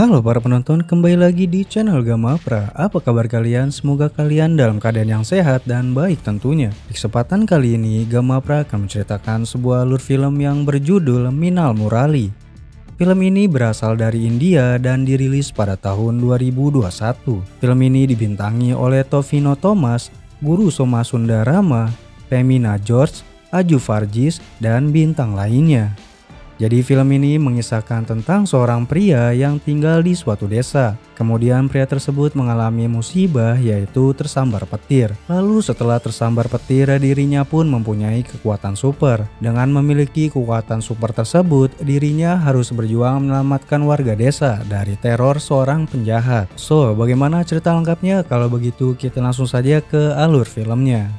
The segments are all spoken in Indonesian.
Halo para penonton, kembali lagi di channel Gamapra. Apa kabar kalian? Semoga kalian dalam keadaan yang sehat dan baik tentunya. Di kesempatan kali ini, Gamapra akan menceritakan sebuah alur film yang berjudul Minal Murali. Film ini berasal dari India dan dirilis pada tahun 2021. Film ini dibintangi oleh Tovino Thomas, Guru Soma Sundarama, Femina George, Aju Varghese, dan bintang lainnya. Jadi film ini mengisahkan tentang seorang pria yang tinggal di suatu desa. Kemudian pria tersebut mengalami musibah yaitu tersambar petir. Lalu setelah tersambar petir, dirinya pun mempunyai kekuatan super. Dengan memiliki kekuatan super tersebut, dirinya harus berjuang menyelamatkan warga desa dari teror seorang penjahat. So, bagaimana cerita lengkapnya? Kalau begitu kita langsung saja ke alur filmnya.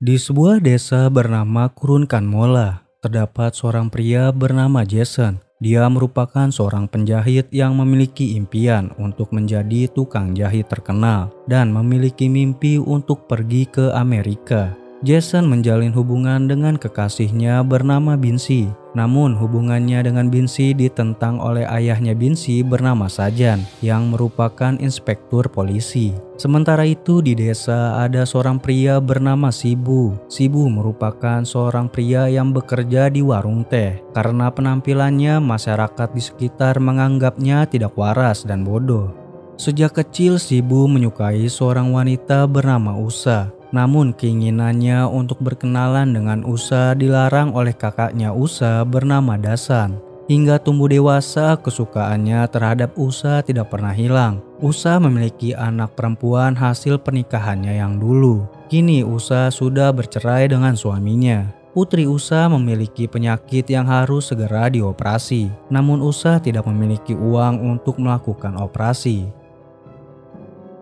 Di sebuah desa bernama Kurun Kanmola, terdapat seorang pria bernama Jason. Dia merupakan seorang penjahit yang memiliki impian untuk menjadi tukang jahit terkenal dan memiliki mimpi untuk pergi ke Amerika. Jason menjalin hubungan dengan kekasihnya bernama Binsi. Namun hubungannya dengan Binsi ditentang oleh ayahnya Binsi bernama Sajan yang merupakan inspektur polisi. Sementara itu di desa ada seorang pria bernama Sibu. Sibu merupakan seorang pria yang bekerja di warung teh. Karena penampilannya, masyarakat di sekitar menganggapnya tidak waras dan bodoh. Sejak kecil Sibu menyukai seorang wanita bernama Usa. Namun keinginannya untuk berkenalan dengan Usa dilarang oleh kakaknya Usa bernama Dasan. Hingga tumbuh dewasa, kesukaannya terhadap Usa tidak pernah hilang. Usa memiliki anak perempuan hasil pernikahannya yang dulu. Kini Usa sudah bercerai dengan suaminya. Putri Usa memiliki penyakit yang harus segera dioperasi. Namun Usa tidak memiliki uang untuk melakukan operasi.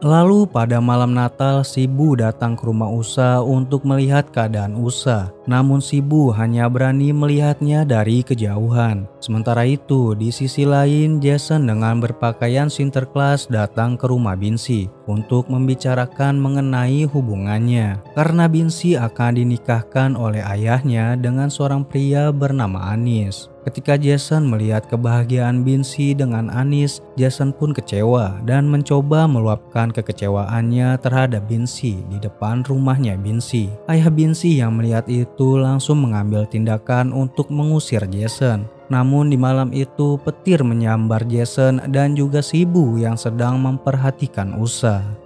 Lalu pada malam Natal, Sibu datang ke rumah Usa untuk melihat keadaan Usa. Namun Sibu hanya berani melihatnya dari kejauhan. Sementara itu, di sisi lain, Jason dengan berpakaian Sinterklas datang ke rumah Binsi untuk membicarakan mengenai hubungannya. Karena Binsi akan dinikahkan oleh ayahnya dengan seorang pria bernama Anis. Ketika Jason melihat kebahagiaan Binsi dengan Anis, Jason pun kecewa dan mencoba meluapkan kekecewaannya terhadap Binsi di depan rumahnya Binsi. Ayah Binsi yang melihat itu langsung mengambil tindakan untuk mengusir Jason. Namun di malam itu petir menyambar Jason dan juga Sibu yang sedang memperhatikan Usa.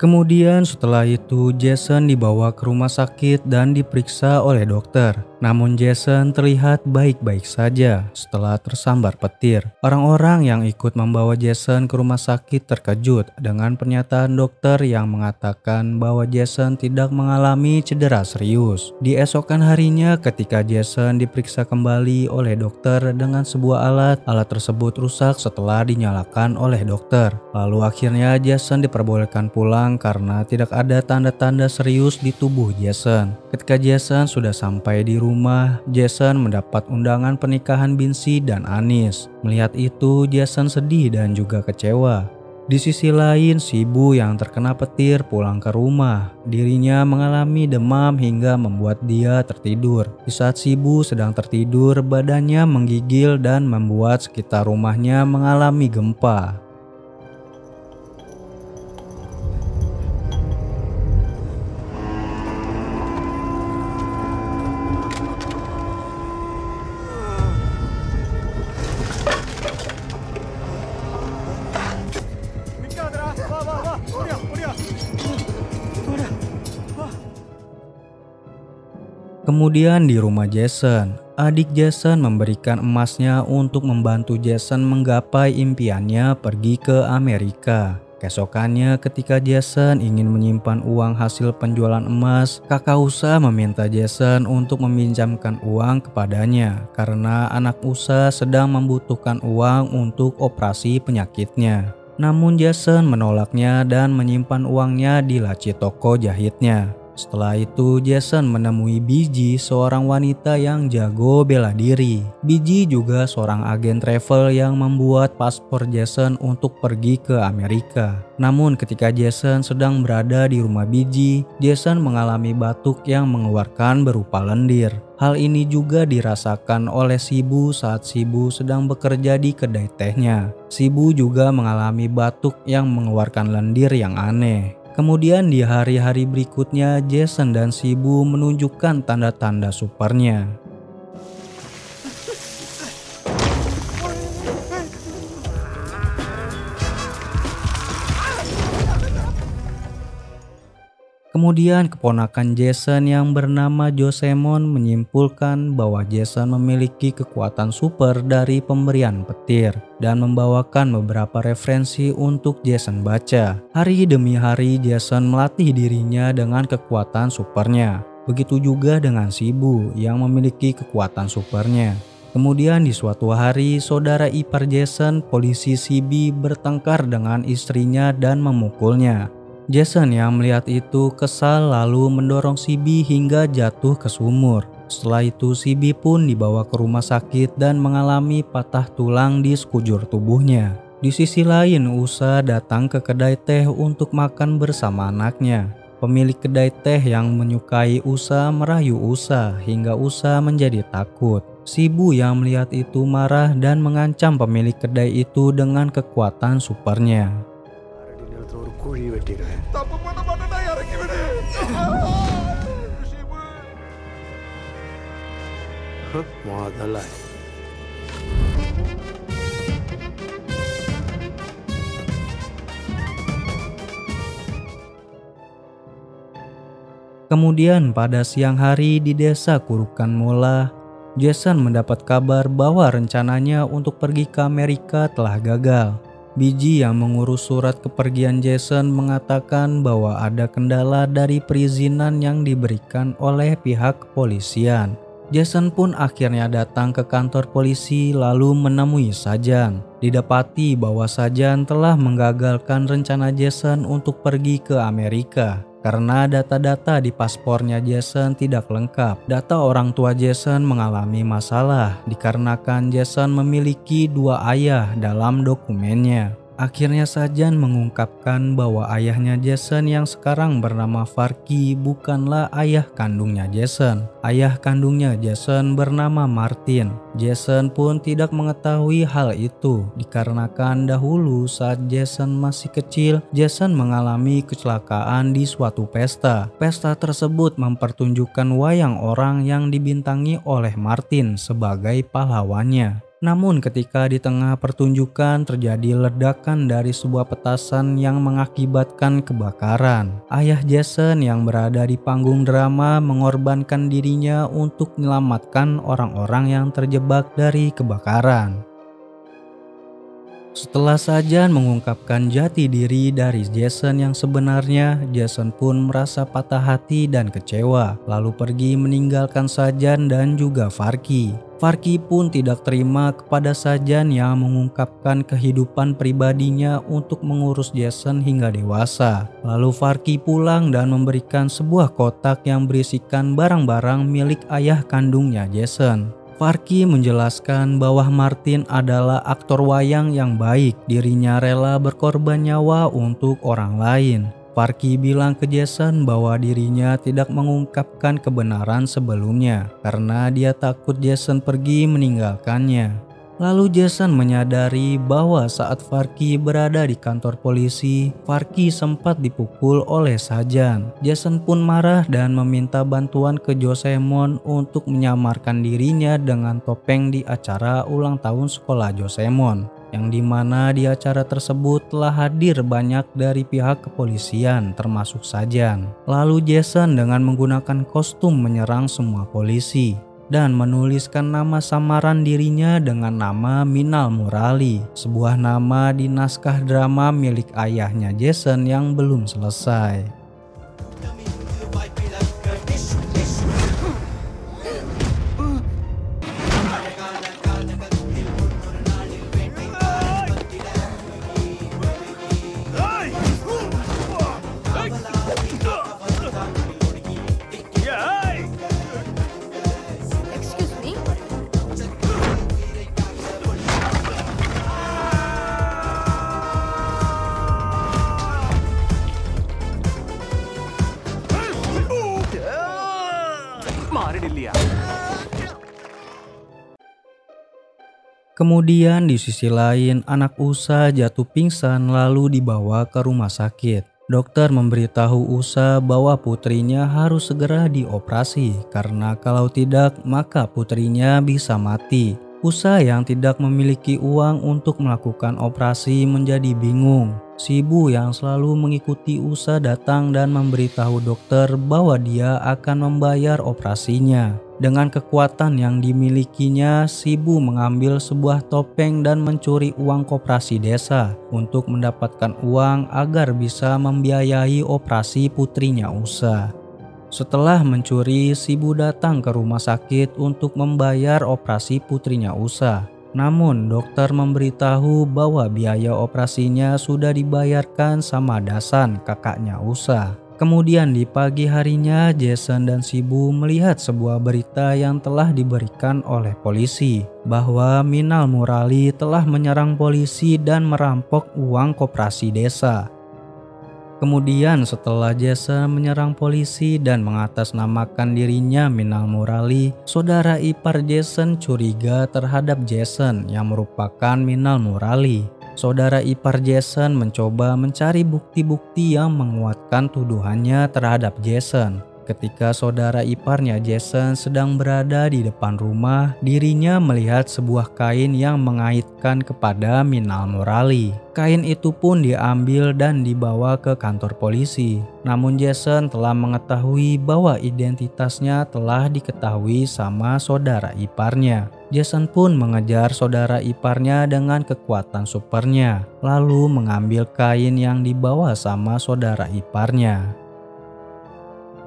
Kemudian setelah itu Jason dibawa ke rumah sakit dan diperiksa oleh dokter. Namun Jason terlihat baik-baik saja setelah tersambar petir. Orang-orang yang ikut membawa Jason ke rumah sakit terkejut dengan pernyataan dokter yang mengatakan bahwa Jason tidak mengalami cedera serius. Di esokan harinya ketika Jason diperiksa kembali oleh dokter dengan sebuah alat tersebut rusak setelah dinyalakan oleh dokter. Lalu akhirnya Jason diperbolehkan pulang karena tidak ada tanda-tanda serius di tubuh Jason. Ketika Jason sudah sampai di rumah, Jason mendapat undangan pernikahan Binsi dan Anis. Melihat itu, Jason sedih dan juga kecewa. Di sisi lain, Sibu yang terkena petir pulang ke rumah. Dirinya mengalami demam hingga membuat dia tertidur. Di saat Sibu sedang tertidur, badannya menggigil dan membuat sekitar rumahnya mengalami gempa. Kemudian di rumah Jason, adik Jason memberikan emasnya untuk membantu Jason menggapai impiannya pergi ke Amerika. Keesokannya ketika Jason ingin menyimpan uang hasil penjualan emas, kakak Usa meminta Jason untuk meminjamkan uang kepadanya karena anak Usa sedang membutuhkan uang untuk operasi penyakitnya. Namun Jason menolaknya dan menyimpan uangnya di laci toko jahitnya. Setelah itu Jason menemui Biji, seorang wanita yang jago bela diri. Biji juga seorang agen travel yang membuat paspor Jason untuk pergi ke Amerika. Namun ketika Jason sedang berada di rumah Biji, Jason mengalami batuk yang mengeluarkan berupa lendir. Hal ini juga dirasakan oleh Shibu saat Shibu sedang bekerja di kedai tehnya. Shibu juga mengalami batuk yang mengeluarkan lendir yang aneh. Kemudian di hari-hari berikutnya Jason dan Shibu menunjukkan tanda-tanda supernya. Kemudian keponakan Jason yang bernama Josemon menyimpulkan bahwa Jason memiliki kekuatan super dari pemberian petir dan membawakan beberapa referensi untuk Jason baca. Hari demi hari Jason melatih dirinya dengan kekuatan supernya. Begitu juga dengan Shibu yang memiliki kekuatan supernya. Kemudian di suatu hari saudara ipar Jason, polisi Shibi, bertengkar dengan istrinya dan memukulnya. Jason yang melihat itu kesal lalu mendorong Shibi hingga jatuh ke sumur. Setelah itu Shibi pun dibawa ke rumah sakit dan mengalami patah tulang di sekujur tubuhnya. Di sisi lain Usa datang ke kedai teh untuk makan bersama anaknya. Pemilik kedai teh yang menyukai Usa merayu Usa hingga Usa menjadi takut. Shibu yang melihat itu marah dan mengancam pemilik kedai itu dengan kekuatan supernya. Kemudian pada siang hari di desa Kurukan Mola, Jason mendapat kabar bahwa rencananya untuk pergi ke Amerika telah gagal. Biji yang mengurus surat kepergian Jason mengatakan bahwa ada kendala dari perizinan yang diberikan oleh pihak kepolisian. Jason pun akhirnya datang ke kantor polisi lalu menemui Sajan. Didapati bahwa Sajan telah menggagalkan rencana Jason untuk pergi ke Amerika karena data-data di paspornya Jason tidak lengkap. Data orang tua Jason mengalami masalah dikarenakan Jason memiliki dua ayah dalam dokumennya. Akhirnya Sajan mengungkapkan bahwa ayahnya Jason yang sekarang bernama Farky bukanlah ayah kandungnya Jason. Ayah kandungnya Jason bernama Martin. Jason pun tidak mengetahui hal itu dikarenakan dahulu saat Jason masih kecil, Jason mengalami kecelakaan di suatu pesta. Pesta tersebut mempertunjukkan wayang orang yang dibintangi oleh Martin sebagai pahlawannya. Namun ketika di tengah pertunjukan terjadi ledakan dari sebuah petasan yang mengakibatkan kebakaran. Ayah Jason yang berada di panggung drama mengorbankan dirinya untuk menyelamatkan orang-orang yang terjebak dari kebakaran. Setelah Sajan mengungkapkan jati diri dari Jason yang sebenarnya, Jason pun merasa patah hati dan kecewa, lalu pergi meninggalkan Sajan dan juga Farky. Farky pun tidak terima kepada Sajan yang mengungkapkan kehidupan pribadinya untuk mengurus Jason hingga dewasa. Lalu Farky pulang dan memberikan sebuah kotak yang berisikan barang-barang milik ayah kandungnya Jason. Farky menjelaskan bahwa Martin adalah aktor wayang yang baik, dirinya rela berkorban nyawa untuk orang lain. Farky bilang ke Jason bahwa dirinya tidak mengungkapkan kebenaran sebelumnya karena dia takut Jason pergi meninggalkannya. Lalu Jason menyadari bahwa saat Farky berada di kantor polisi, Farky sempat dipukul oleh Sajan. Jason pun marah dan meminta bantuan ke Josemon untuk menyamarkan dirinya dengan topeng di acara ulang tahun sekolah Josemon, yang dimana di acara tersebut telah hadir banyak dari pihak kepolisian termasuk Sajan. Lalu Jason dengan menggunakan kostum menyerang semua polisi. dan menuliskan nama samaran dirinya dengan nama Minal Murali, sebuah nama di naskah drama milik ayahnya Jason yang belum selesai. Excuse me? Kemudian di sisi lain, anak Usa jatuh pingsan lalu dibawa ke rumah sakit. Dokter memberitahu Usa bahwa putrinya harus segera dioperasi karena kalau tidak maka putrinya bisa mati. Usa yang tidak memiliki uang untuk melakukan operasi menjadi bingung. Si ibu yang selalu mengikuti Usa datang dan memberitahu dokter bahwa dia akan membayar operasinya. Dengan kekuatan yang dimilikinya, si ibu mengambil sebuah topeng dan mencuri uang koperasi desa untuk mendapatkan uang agar bisa membiayai operasi putrinya Usa. Setelah mencuri, si ibu datang ke rumah sakit untuk membayar operasi putrinya Usa. Namun dokter memberitahu bahwa biaya operasinya sudah dibayarkan sama Dasan, kakaknya Usa. Kemudian di pagi harinya, Jason dan si ibu melihat sebuah berita yang telah diberikan oleh polisi bahwa Minal Murali telah menyerang polisi dan merampok uang koperasi desa. Kemudian setelah Jason menyerang polisi dan mengatasnamakan dirinya Minal Murali, saudara ipar Jason curiga terhadap Jason yang merupakan Minal Murali. Saudara ipar Jason mencoba mencari bukti-bukti yang menguatkan tuduhannya terhadap Jason. Ketika saudara iparnya Jason sedang berada di depan rumah, dirinya melihat sebuah kain yang mengaitkan kepada Minal Murali. Kain itu pun diambil dan dibawa ke kantor polisi. Namun Jason telah mengetahui bahwa identitasnya telah diketahui sama saudara iparnya. Jason pun mengejar saudara iparnya dengan kekuatan supernya, lalu mengambil kain yang dibawa sama saudara iparnya.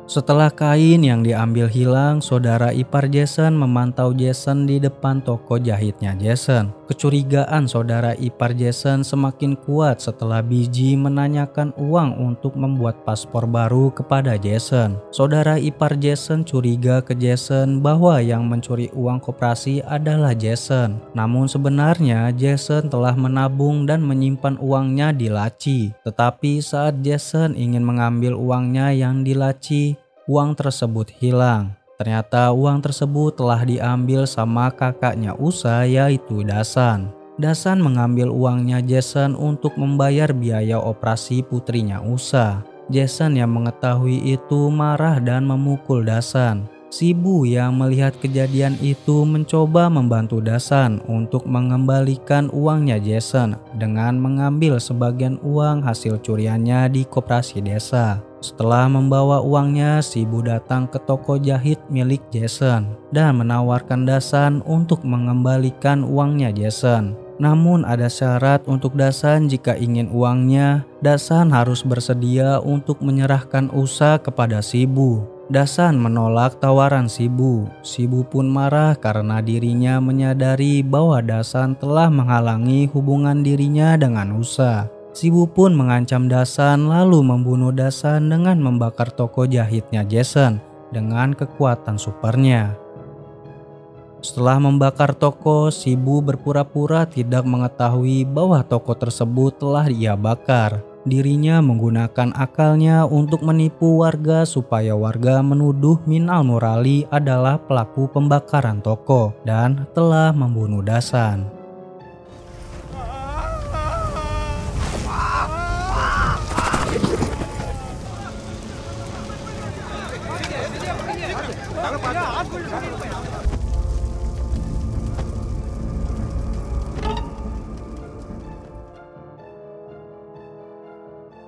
Setelah kain yang diambil hilang, saudara ipar Jason memantau Jason di depan toko jahitnya Jason. Kecurigaan saudara ipar Jason semakin kuat setelah Biji menanyakan uang untuk membuat paspor baru kepada Jason. Saudara ipar Jason curiga ke Jason bahwa yang mencuri uang koperasi adalah Jason. Namun sebenarnya Jason telah menabung dan menyimpan uangnya di laci. Tetapi saat Jason ingin mengambil uangnya yang di laci, uang tersebut hilang. Ternyata uang tersebut telah diambil sama kakaknya Usa, yaitu Dasan. Dasan mengambil uangnya Jason untuk membayar biaya operasi putrinya Usa. Jason yang mengetahui itu marah dan memukul Dasan. Si ibu yang melihat kejadian itu mencoba membantu Dasan untuk mengembalikan uangnya Jason dengan mengambil sebagian uang hasil curiannya di koperasi desa. Setelah membawa uangnya, si ibu datang ke toko jahit milik Jason dan menawarkan Dasan untuk mengembalikan uangnya Jason. Namun ada syarat untuk Dasan. Jika ingin uangnya, Dasan harus bersedia untuk menyerahkan Usa kepada si ibu. Dasan menolak tawaran si ibu. Si ibu pun marah karena dirinya menyadari bahwa Dasan telah menghalangi hubungan dirinya dengan Usa. Si ibu pun mengancam Dasan lalu membunuh Dasan dengan membakar toko jahitnya Jason dengan kekuatan supernya. Setelah membakar toko, si ibu berpura-pura tidak mengetahui bahwa toko tersebut telah ia bakar. Dirinya menggunakan akalnya untuk menipu warga supaya warga menuduh Minal Murali adalah pelaku pembakaran toko dan telah membunuh Dasan.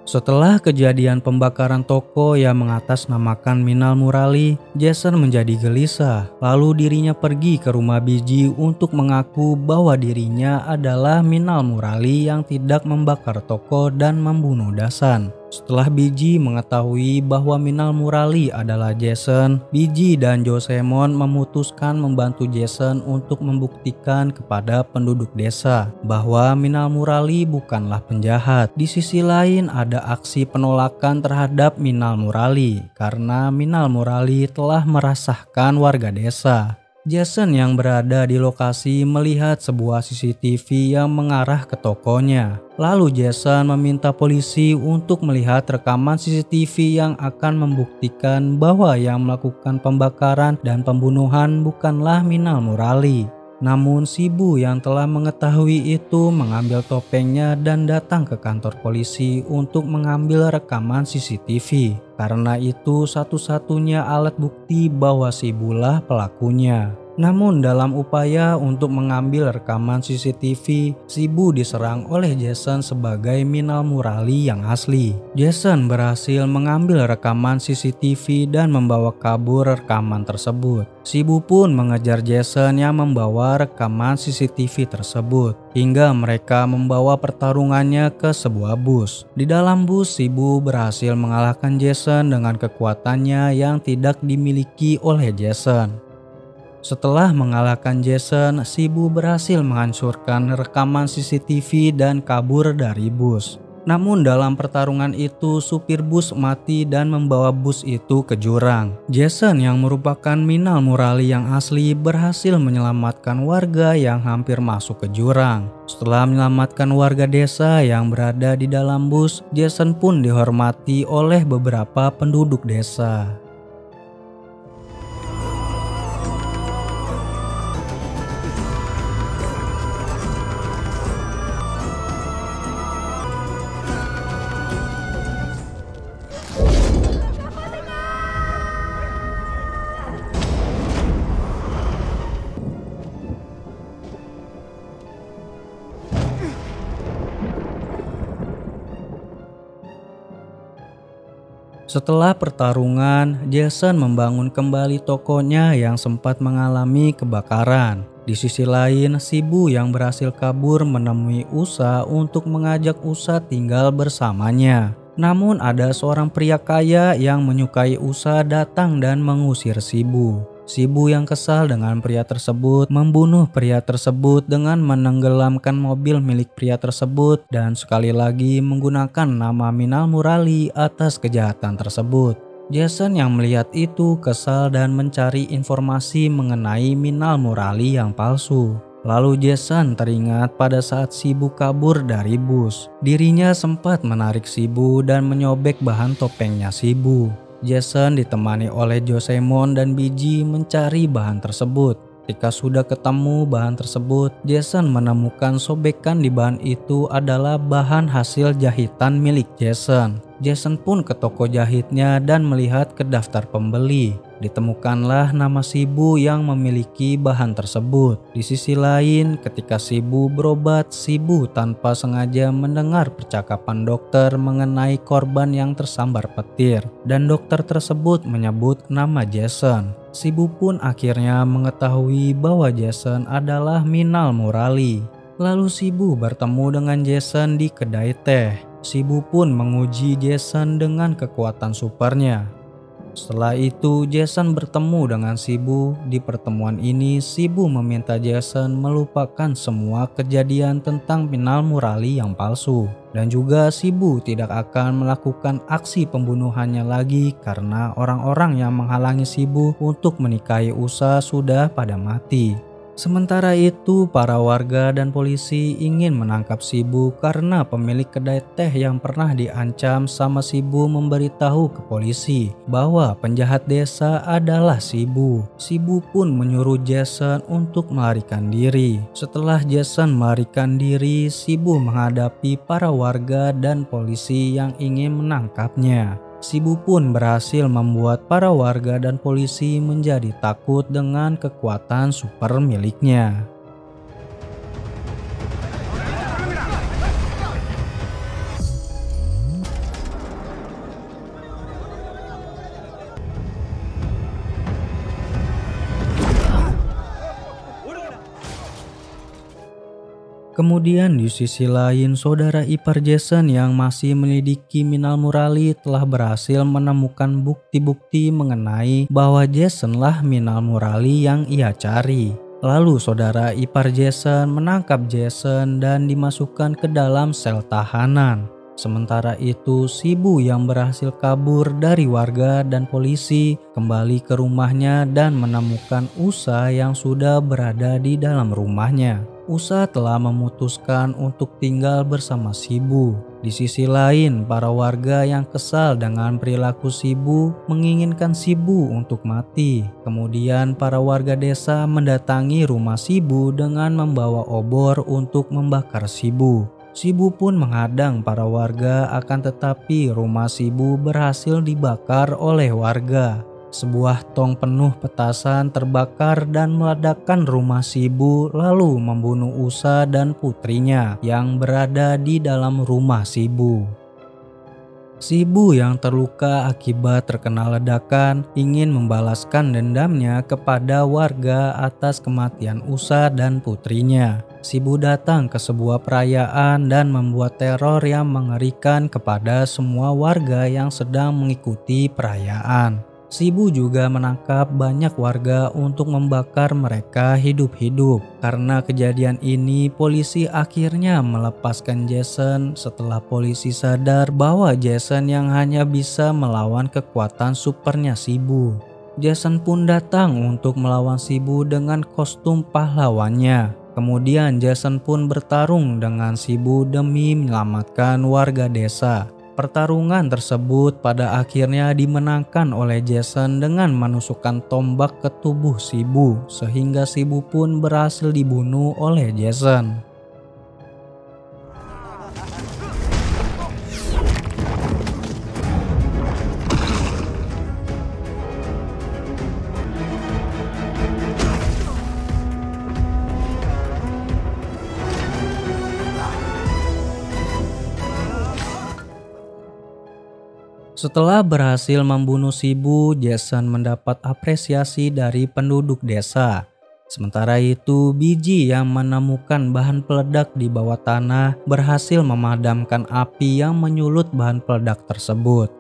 Setelah kejadian pembakaran toko yang mengatasnamakan Minal Murali, Jason menjadi gelisah. Lalu dirinya pergi ke rumah Biji untuk mengaku bahwa dirinya adalah Minal Murali yang tidak membakar toko dan membunuh Dasan. Setelah Biji mengetahui bahwa Minal Murali adalah Jason, Biji dan Josemon memutuskan membantu Jason untuk membuktikan kepada penduduk desa bahwa Minal Murali bukanlah penjahat. Di sisi lain ada aksi penolakan terhadap Minal Murali karena Minal Murali telah meresahkan warga desa. Jason yang berada di lokasi melihat sebuah CCTV yang mengarah ke tokonya. Lalu Jason meminta polisi untuk melihat rekaman CCTV yang akan membuktikan bahwa yang melakukan pembakaran dan pembunuhan bukanlah Minal Murali. Namun Shibu yang telah mengetahui itu mengambil topengnya dan datang ke kantor polisi untuk mengambil rekaman CCTV. Karena itu satu-satunya alat bukti bahwa Shibulah pelakunya. Namun dalam upaya untuk mengambil rekaman CCTV, Shibu diserang oleh Jason sebagai Minal Murali yang asli. Jason berhasil mengambil rekaman CCTV dan membawa kabur rekaman tersebut. Shibu pun mengejar Jason yang membawa rekaman CCTV tersebut, hingga mereka membawa pertarungannya ke sebuah bus. Di dalam bus, Shibu berhasil mengalahkan Jason dengan kekuatannya yang tidak dimiliki oleh Jason. Setelah mengalahkan Jason, Shibu berhasil menghancurkan rekaman CCTV dan kabur dari bus. Namun dalam pertarungan itu supir bus mati dan membawa bus itu ke jurang. Jason yang merupakan Minal Murali yang asli berhasil menyelamatkan warga yang hampir masuk ke jurang. Setelah menyelamatkan warga desa yang berada di dalam bus, Jason pun dihormati oleh beberapa penduduk desa. Setelah pertarungan, Jason membangun kembali tokonya yang sempat mengalami kebakaran. Di sisi lain, Shibu yang berhasil kabur menemui Usa untuk mengajak Usa tinggal bersamanya. Namun ada seorang pria kaya yang menyukai Usa datang dan mengusir Shibu. Shibu yang kesal dengan pria tersebut membunuh pria tersebut dengan menenggelamkan mobil milik pria tersebut dan sekali lagi menggunakan nama Minal Murali atas kejahatan tersebut. Jason yang melihat itu kesal dan mencari informasi mengenai Minal Murali yang palsu. Lalu Jason teringat pada saat Shibu kabur dari bus. Dirinya sempat menarik Shibu dan menyobek bahan topengnya Shibu. Jason ditemani oleh Josemon dan Biji mencari bahan tersebut. Ketika sudah ketemu bahan tersebut, Jason menemukan sobekan di bahan itu adalah bahan hasil jahitan milik Jason. Jason pun ke toko jahitnya dan melihat ke daftar pembeli. Ditemukanlah nama Shibu yang memiliki bahan tersebut. Di sisi lain, ketika Shibu berobat, Shibu tanpa sengaja mendengar percakapan dokter mengenai korban yang tersambar petir. Dan dokter tersebut menyebut nama Jason. Shibu pun akhirnya mengetahui bahwa Jason adalah Minal Murali. Lalu Shibu bertemu dengan Jason di kedai teh. Shibu pun menguji Jason dengan kekuatan supernya. Setelah itu Jason bertemu dengan Shibu. Di pertemuan ini Shibu meminta Jason melupakan semua kejadian tentang Minal Murali yang palsu. Dan juga Shibu tidak akan melakukan aksi pembunuhannya lagi karena orang-orang yang menghalangi Shibu untuk menikahi Usa sudah pada mati. Sementara itu, para warga dan polisi ingin menangkap Shibu karena pemilik kedai teh yang pernah diancam sama Shibu memberitahu ke polisi bahwa penjahat desa adalah Shibu. Shibu pun menyuruh Jason untuk melarikan diri. Setelah Jason melarikan diri, Shibu menghadapi para warga dan polisi yang ingin menangkapnya. Shibu pun berhasil membuat para warga dan polisi menjadi takut dengan kekuatan super miliknya. Kemudian di sisi lain, saudara ipar Jason yang masih menyelidiki Minal Murali telah berhasil menemukan bukti-bukti mengenai bahwa Jasonlah Minal Murali yang ia cari. Lalu saudara ipar Jason menangkap Jason dan dimasukkan ke dalam sel tahanan. Sementara itu, Shibu yang berhasil kabur dari warga dan polisi kembali ke rumahnya dan menemukan Usa yang sudah berada di dalam rumahnya. Usa telah memutuskan untuk tinggal bersama Shibu. Di sisi lain, para warga yang kesal dengan perilaku Shibu menginginkan Shibu untuk mati. Kemudian para warga desa mendatangi rumah Shibu dengan membawa obor untuk membakar Shibu. Shibu pun menghadang para warga, akan tetapi rumah Shibu berhasil dibakar oleh warga. Sebuah tong penuh petasan terbakar dan meledakkan rumah Shibu, lalu membunuh Usa dan putrinya yang berada di dalam rumah Shibu. Shibu yang terluka akibat terkena ledakan ingin membalaskan dendamnya kepada warga atas kematian Usa dan putrinya. Shibu datang ke sebuah perayaan dan membuat teror yang mengerikan kepada semua warga yang sedang mengikuti perayaan. Shibu juga menangkap banyak warga untuk membakar mereka hidup-hidup. Karena kejadian ini, polisi akhirnya melepaskan Jason setelah polisi sadar bahwa Jason yang hanya bisa melawan kekuatan supernya Shibu. Jason pun datang untuk melawan Shibu dengan kostum pahlawannya. Kemudian Jason pun bertarung dengan Shibu demi menyelamatkan warga desa. Pertarungan tersebut pada akhirnya dimenangkan oleh Jason dengan menusukkan tombak ke tubuh Shibu, sehingga Shibu pun berhasil dibunuh oleh Jason. Setelah berhasil membunuh Shibu, Jason mendapat apresiasi dari penduduk desa. Sementara itu, Biji yang menemukan bahan peledak di bawah tanah berhasil memadamkan api yang menyulut bahan peledak tersebut.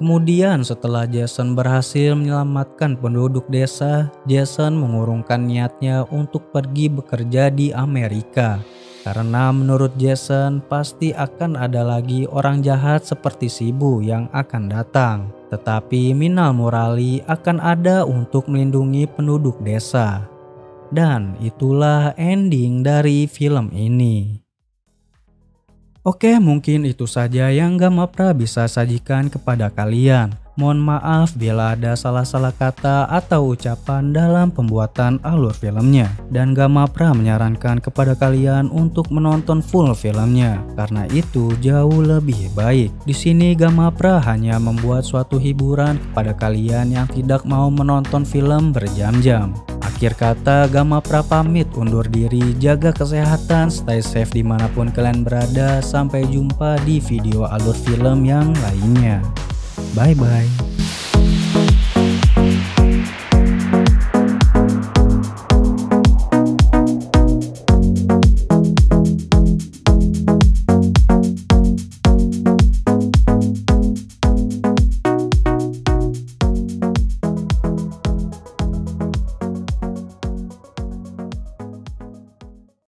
Kemudian setelah Jason berhasil menyelamatkan penduduk desa, Jason mengurungkan niatnya untuk pergi bekerja di Amerika. Karena menurut Jason pasti akan ada lagi orang jahat seperti Shibu yang akan datang. Tetapi Minal Murali akan ada untuk melindungi penduduk desa. Dan itulah ending dari film ini. Oke, mungkin itu saja yang Gamapra bisa sajikan kepada kalian. Mohon maaf bila ada salah-salah kata atau ucapan dalam pembuatan alur filmnya. Dan Gamapra menyarankan kepada kalian untuk menonton full filmnya, karena itu jauh lebih baik. Di sini Gamapra hanya membuat suatu hiburan kepada kalian yang tidak mau menonton film berjam-jam. Akhir kata, Gamapra pamit undur diri, jaga kesehatan, stay safe dimanapun kalian berada. Sampai jumpa di video alur film yang lainnya. Bye-bye.